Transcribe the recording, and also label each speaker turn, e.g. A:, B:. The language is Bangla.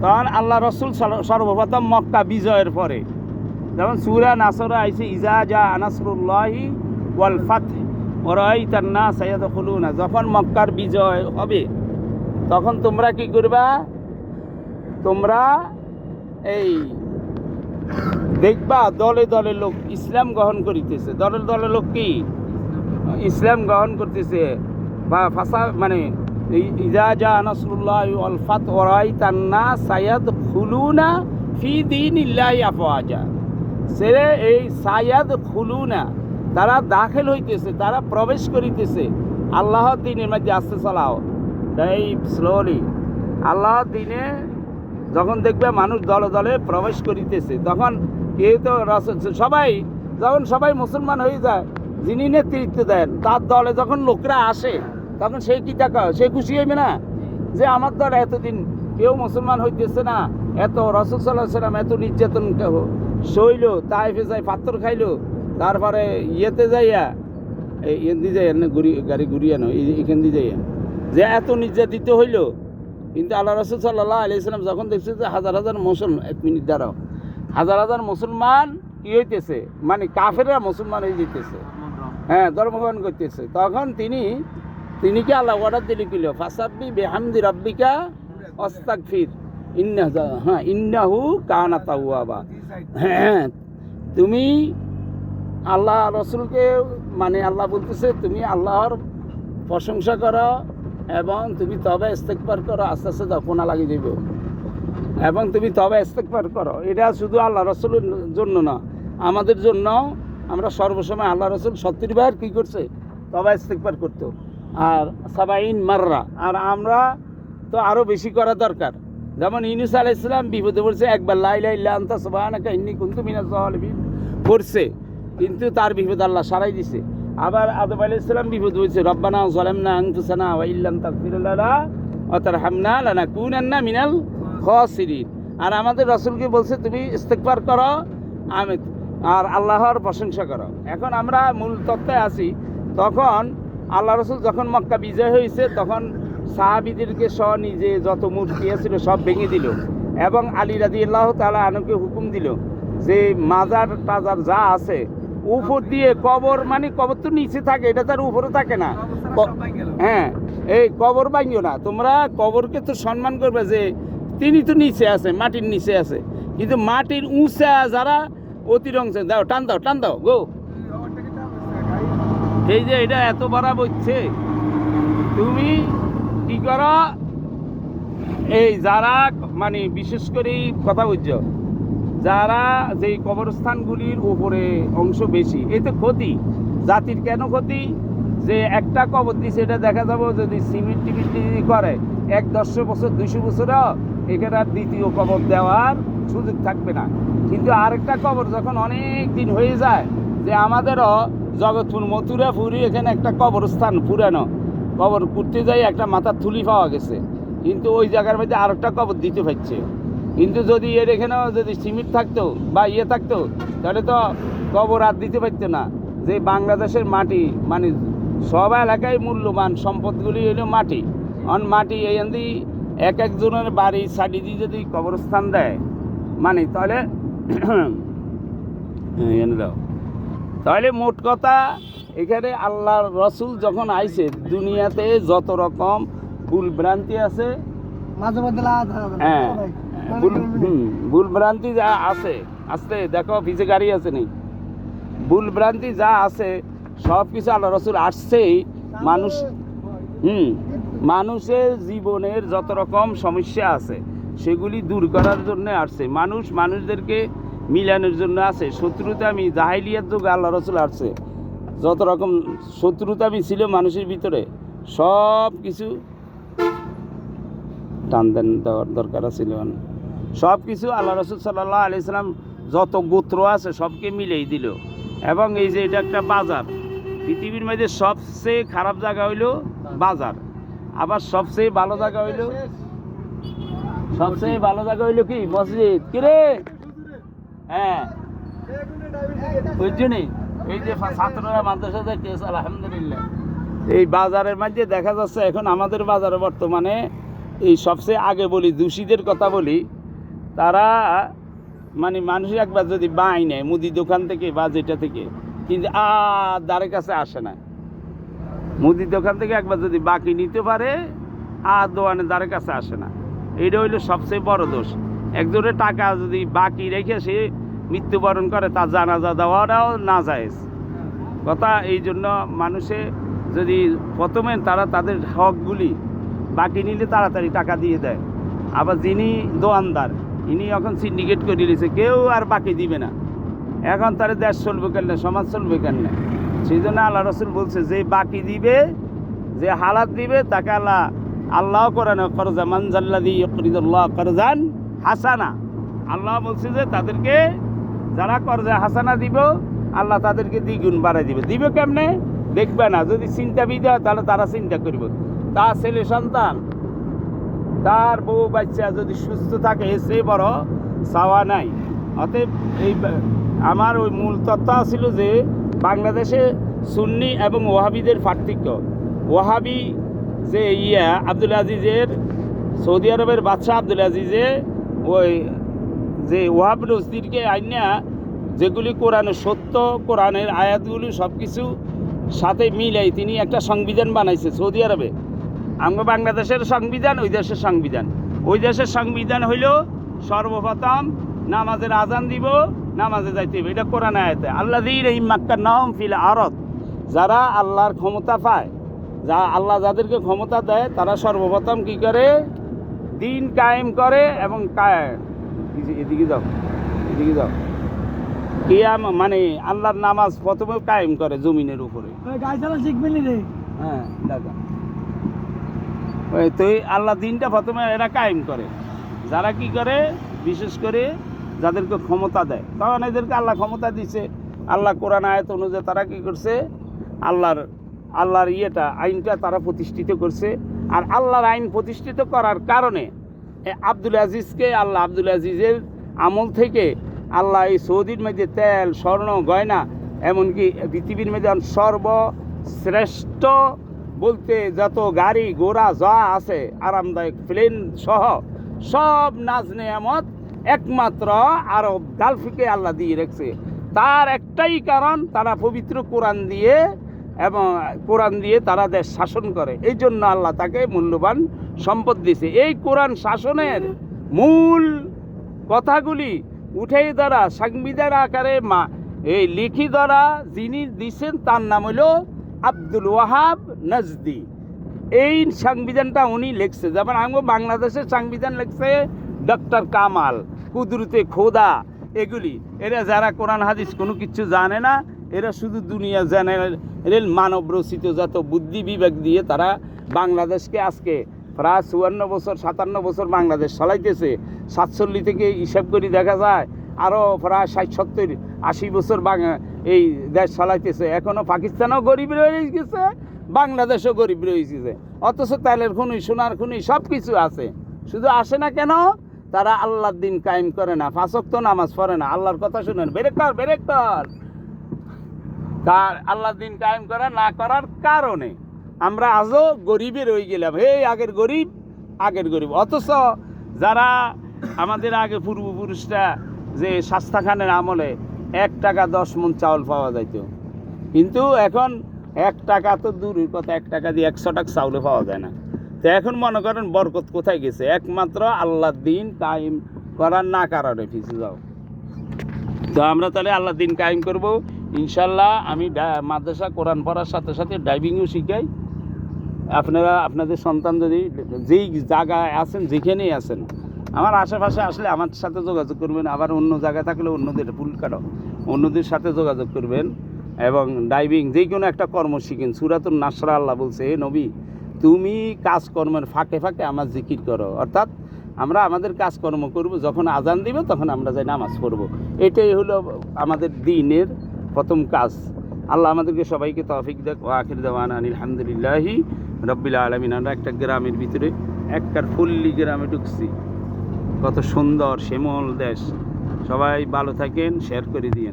A: তখন আল্লাহ রসুল সর্বপ্রথম মক্কা বিজয়ের পরে, যেমন সূরা নাসরে আইছে ইজা জা নাসরুল্লাহি ওয়াল ফাতহ ওয়া রাআইতান নাস ইয়াদখুলুনা, যখন মক্কার বিজয় হবে তখন তোমরা কি করবা, তোমরা এই দেখবা দলে দলে লোক ইসলাম গ্রহণ করিতেছে। দলে দলে লোক কি ইসলাম গ্রহণ করতেছে বা ফাসা মানে ইজা জা নাসরুল্লাহি ওয়াল ফাতহ ওয়া রাআইতান নাস ইয়াদখুলুনা ফি দীনিল্লাহি আফওয়াজা। সেরে এই সায়াদখুলুনা, তারা দাখিল হইতেছে, তারা প্রবেশ করিতেছে আল্লাহর দ্বীনের মধ্যে। আসতে চালাও এই স্লোলি আল্লাহর দ্বীনে যখন দেখবে মানুষ দলে দলে প্রবেশ করিতেছে, তখন কেউ তো সবাই যখন সবাই মুসলমান হয়ে যায়, যিনি নেতৃত্ব দেন তার দলে যখন লোকরা আসে তখন সেই কি টাকা সে খুশি হইবে না যে আমার দল এতদিন কেউ মুসলমান হইতেছে না, এত রাসূল সাল্লাল্লাহু আলাইহি ওয়াসাল্লাম এত নির্যাতন সইল, তাইফে যাই পাথর খাইলো, তারপরে ইয়েতে যাইয়া এখান দিয়ে যাই গাড়ি ঘুরিয়ে নো এখান দিয়ে যাইয়া যে এত নির্যাতিত হইল। কিন্তু আল্লাহ রাসূল সাল্লাল্লাহু আলাইহি ওয়াসাল্লাম যখন দেখছে যে হাজার হাজার মুসলমান, এক মিনিট দাঁড়াও, হাজার হাজার মুসলমান কি হইতেছে, মানে কাফেররা মুসলমান হয়ে যেতেছে, হ্যাঁ ধর্মগ্রহণ করতেছে, তখন তিনি কি আল্লাহ অর্ডার দিলে কিলো ফাসাব্বি বিহামদি রাব্বিকা ওয়াস্তাগফির ইন্নাহু কানা তাওয়াবা। হ্যাঁ তুমি আল্লাহ রসুলকে মানে আল্লাহ বলতেছে তুমি আল্লাহর প্রশংসা করো এবং তুমি তবে ইস্তেগফার করো, আস্তে আস্তে দফনা লাগিয়ে দেব, এবং তুমি তবে ইস্তেগফার করো। এটা শুধু আল্লাহ রসুলের জন্য না, আমাদের জন্য। আমরা সর্বসময় আল্লাহ রসুল 70 বার কী করছে, তবে ইস্তেগফার করতো, আর 70 মাররা, আর আমরা তো আরও বেশি করা দরকার। যেমন ইউনূস আলাইহিস সালাম বিপদে পড়ছে, একবার লা ইলাহা ইল্লা আনতা সুবহানাকা ইন্নী কুনতু মিনাজ জালিমিন পড়ছে, কিন্তু তার বিপদ আল্লাহ সারাই দিছে। আবার আদম আলাইহিস সালাম বিপদ হয়েছে, রব্বানা যালামনা আনফুসানা ওয়া ইল্লাম তাগফির লানা ওয়া তারহামনা লানাকুনান্না মিনাল খাসিরিন। আর আমাদের রাসূলকে বলছে তুমি ইস্তেগফার করো আর আল্লাহর প্রশংসা করো। এখন আমরা মূল তত্ত্বে আসি, তখন আল্লাহ রসুল যখন মক্কা বিজয় হয়েছে তখন সাহাবীদেরকে সহ নিজে যত মূর্তি ছিল সব ভেঙে দিল, এবং আলী রাদিয়াল্লাহু তাআলা আনহুকে হুকুম দিল যে মাজার টাজার যা আছে উপর দিয়ে কবর, মানে কবর তো নিচে থাকে, এটা তার উপরে থাকে না, হ্যাঁ এই কবর ভাঙিও না, তোমরা কবরকে তো সম্মান করবে যে তিনি তো নিচে আছে, মাটির নিচে আছে, কিন্তু মাটির উঁচা যারা অতিরংশ দাও টান দাও গো, এই যে এটা এত বড় বইছে, তুমি কি করো, এই যারা মানে বিশেষ করে কথা বুঝছো, যারা যেই কবরস্থানগুলির উপরে অংশ বেশি, এতে ক্ষতি জাতির। কেন ক্ষতি, যে একটা কবর দিছে এটা দেখা যাবো যদি সিমেন্ট টিমেন্ট করে 100 বছর 200 বছরও এখানে আর দ্বিতীয় কবর দেওয়ার সুযোগ থাকবে না। কিন্তু আরেকটা কবর যখন অনেক দিন হয়ে যায়, যে আমাদেরও জগৎপুর মথুরাপুরি এখানে একটা কবরস্থান পুরানো কবর করতে যাই একটা মাথার থুলি পাওয়া গেছে, কিন্তু ওই জায়গার মধ্যে আরেকটা কবর দিতে পারছে। কিন্তু যদি এর এখানেও যদি সিমেন্ট থাকতো বা থাকতো তাহলে তো কবর আর দিতে পারতো না। যে বাংলাদেশের মাটি মানে সব এলাকায় মূল্যবান সম্পদগুলি হলো মাটি, মাটি এই এক একজনের বাড়ি সাইডে দিয়ে যদি কবরস্থান দেয় মানে তাহলে তাহলে মোট কথা এখানে আল্লাহর রসুল যখন আইছে দুনিয়াতে যত রকম ভুল ভ্রান্তি আছে, হ্যাঁ ভুল ভ্রান্তি যা আছে, আসতে দেখো পিছে গাড়ি আছে নেই, ভুল ভ্রান্তি যা আছে সব কিছু আল্লাহ রসুল আসছেই মানুষ মানুষের জীবনের যত রকম সমস্যা আছে সেগুলি দূর করার জন্য আসছে, মানুষদেরকে মিলানোর জন্য আছে। শত্রুতামি জাহিলিয়াত যুগে আল্লাহ রসুল আসছে, যত রকম শত্রুতামি ছিল মানুষের ভিতরে সব কিছু টান দেন দেওয়ার দরকার ছিল, সব কিছু আল্লাহ রসুল সাল্লাল্লাহু আলাইহি সাল্লাম যত গোত্র আছে সবকে মিলেই দিল। এবং এই যে এটা একটা বাজার, পৃথিবীর মধ্যে সবচেয়ে খারাপ জায়গা হইল বাজার, আবার সবচেয়ে ভালো জায়গা হইল কি মসজিদ। কিরে হ্যাঁ ওই জন্যই এই যে ছাত্ররা মাদ্রাসা যাইতেছে আলহামদুলিল্লাহ। এই বাজারের মধ্যে দেখা যাচ্ছে এখন আমাদের বাজারে বর্তমানে এই সবচেয়ে আগে বলি দোষীদের কথা বলি, তারা মানে মানুষ একবার যদি বাই নেয় মুদি দোকান থেকে বা যেটা থেকে, কিন্তু দ্বারের কাছে আসে না। মুদির দোকান থেকে একবার যদি বাকি নিতে পারে দোকানের দ্বারের কাছে আসে না। এইটা হইলো সবচেয়ে বড় দোষ। একজনের টাকা যদি বাকি রেখে সে মৃত্যুবরণ করে, তার জানাজা দেওয়াটাও না জায়েজ কথা। এই জন্য মানুষে যদি প্রথমে তারা তাদের হকগুলি বাকি নিলে তাড়াতাড়ি টাকা দিয়ে দেয়। আবার যিনি দোয়ানদার ইনি এখন সিন্ডিকেট করে দিয়েছে, কেউ আর বাকি দিবে না। এখন তার দেশ চলবে কেন, সমাজ চলবে কেন? সেই জন্য আল্লাহ রসুল বলছে যে বাকি দিবে, যে হালাত দিবে তাকে আল্লাহ করেন করজা মানজাল্লাযী ইউকরিদুল্লাহ করজান হাসানা। আল্লাহ বলছে যে তাদেরকে যারা করজা হাসানা দিব আল্লাহ তাদেরকে দ্বিগুণ বাড়াই দিবে। দিবে কেমনে দেখবে না, যদি চিন্তাবিদ হয় তাহলে তারা চিন্তা করবে। তার ছেলে সন্তান, তার বউ বাচ্চা যদি সুস্থ থাকে এর চেয়ে বড় চাওয়া নাই। অতএব এই আমার ওই মূল তত্ত্ব ছিল যে বাংলাদেশে সুন্নি এবং ওয়াহাবিদের পার্থক্য। ওয়াহাবি যে আব্দুল আজিজের, সৌদি আরবের বাদশাহ আব্দুল আজিজে ওই যে ওয়াহাব নজদিরকে আইনা যেগুলি কোরআনের সত্য, কোরআনের আয়াতগুলি সব কিছু সাথে মিলাই তিনি একটা সংবিধান বানাইছে সৌদি আরবে। আমরা বাংলাদেশের সংবিধান, ওই দেশের সংবিধান। ওই দেশের সংবিধান হইল সর্বপ্রথম নামাজের আজান দিব, নামাজে যাইতে হবে, এটা কোরআন আয়াতে। আল্লাযীনা ইম্মাক্কানাহুম ফিল আরদ, যারা আল্লাহর ক্ষমতা পায়, আল্লাহ যাদেরকে ক্ষমতা দেয় তারা সর্বপ্রথম কি করে? দিন কায়েম করে। এবং এদিকে যাও, এদিকে যাও, কিয়াম মানে আল্লাহর নামাজ প্রথমে কায়েম করে জমিনের উপরে। হ্যাঁ দাদা, তো আল্লাহ দিনটা প্রথমে এরা কায়েম করে। যারা কি করে? বিশেষ করে যাদেরকে ক্ষমতা দেয়, তখন এদেরকে আল্লাহ ক্ষমতা দিছে। আল্লাহ কোরআন আয়াত অনুযায়ী তারা কি করছে? আল্লাহর আইনটা তারা প্রতিষ্ঠিত করছে। আর আল্লাহর আইন প্রতিষ্ঠিত করার কারণে আব্দুল আজিজকে আব্দুল আজিজের আমল থেকে আল্লাহ এই সৌদির মধ্যে তেল, স্বর্ণ, গয়না, এমনকি পৃথিবীর মধ্যে সর্বশ্রেষ্ঠ বলতে যত গাড়ি ঘোড়া যা আছে আরামদায়ক প্লেন সহ সব নাজ নেয়ামত একমাত্র আরব গালফকে আল্লাহ দিয়ে রেখেছে। তার একটাই কারণ, তারা পবিত্র কোরআন দিয়ে এবং কোরআন দিয়ে তারা দেশ শাসন করে। এই জন্য আল্লাহ তাকে মূল্যবান সম্পদ দিয়েছে। এই কোরআন শাসনের মূল কথাগুলি উঠেই দ্বারা সংবিধান আকারে এই লিখি দ্বারা যিনি দিচ্ছেন তার নাম হলো আব্দুল ওয়াহাব নজদি। এই সংবিধানটা উনি লিখছে। যেমন আমি বাংলাদেশের সংবিধান লিখছে ডক্টর কামাল, কুদরতে খোদা, এগুলি। এরা যারা কোরআন হাদিস কোনো কিছু জানে না, এরা শুধু দুনিয়া জেনারেল মানব রচিত যত বুদ্ধি বিবেক দিয়ে তারা বাংলাদেশকে আজকে প্রায় 54 বছর 57 বছর বাংলাদেশ চালাইতেছে। 47 থেকে হিসাব করে দেখা যায় আরও প্রায় 60 70 80 বছর এই দেশ চালাইতেছে। এখনও পাকিস্তানও গরিব রয়ে গেছে, বাংলাদেশও গরিব রয়ে গেছে। অথচ তেলের খনি, সোনার খনি সব কিছু আছে, শুধু আসে না কেন? তারা আল্লাহর দিন কায়েম করে না, 5 ওয়াক্ত নামাজ পড়ে না, আল্লাহর কথা শুনেন, বেরেক কর। তার আল্লাহর দিন কায়েম করা না করার কারণে আমরা আজও গরিবে রয়ে গেলাম। আগের গরিব। অথচ যারা আমাদের আগে পূর্বপুরুষরা যে শাস্তা খানের আমলে 1 টাকা 10 মণ চাউল পাওয়া যাইত, কিন্তু এখন 1 টাকা তো দূরের কথা, 1 টাকা দিয়ে 100 টাকা চাউলে পাওয়া যায় না। তো এখন মনে করেন বরকত কোথায় গেছে? একমাত্র আল্লাহর দিন কায়েম করার না কারণে পিছিয়ে যাও। তো আমরা তাহলে আল্লাহর দিন কায়েম করব ইনশাল্লাহ। আমি মাদ্রাসা কোরআন পড়ার সাথে সাথে ড্রাইভিংও শিখাই। আপনারা আপনাদের সন্তান যদি যেই জায়গায় আছেন, যেখানেই আছেন, আমার আশেপাশে আসলে আমার সাথে যোগাযোগ করবেন। আবার অন্য জায়গায় থাকলে অন্যদের সাথে যোগাযোগ করবেন। এবং ড্রাইভিং যে কোনো একটা কর্ম শিখেন। সূরাতুন নাসরা আল্লাহ বলছে, হে নবী, তুমি কাজকর্মের ফাঁকে ফাঁকে আমার জিকির করো। অর্থাৎ আমরা আমাদের কাজকর্ম করব, যখন আজান দিবে তখন আমরা যাই নামাজ পড়ব। এটাই হলো আমাদের দিনের প্রথম কাজ। আল্লাহ আমাদেরকে সবাইকে তৌফিক দেখ। ওয়া আখির দাওয়ানা আলহামদুলিল্লাহি রাব্বিল আলামিন। আমরা একটা গ্রামের ভিতরে, একটার ফুল্লি গ্রামে ঢুকছি। কত সুন্দর শ্যামল দেশ। সবাই ভালো থাকেন, শেয়ার করে দিয়েন।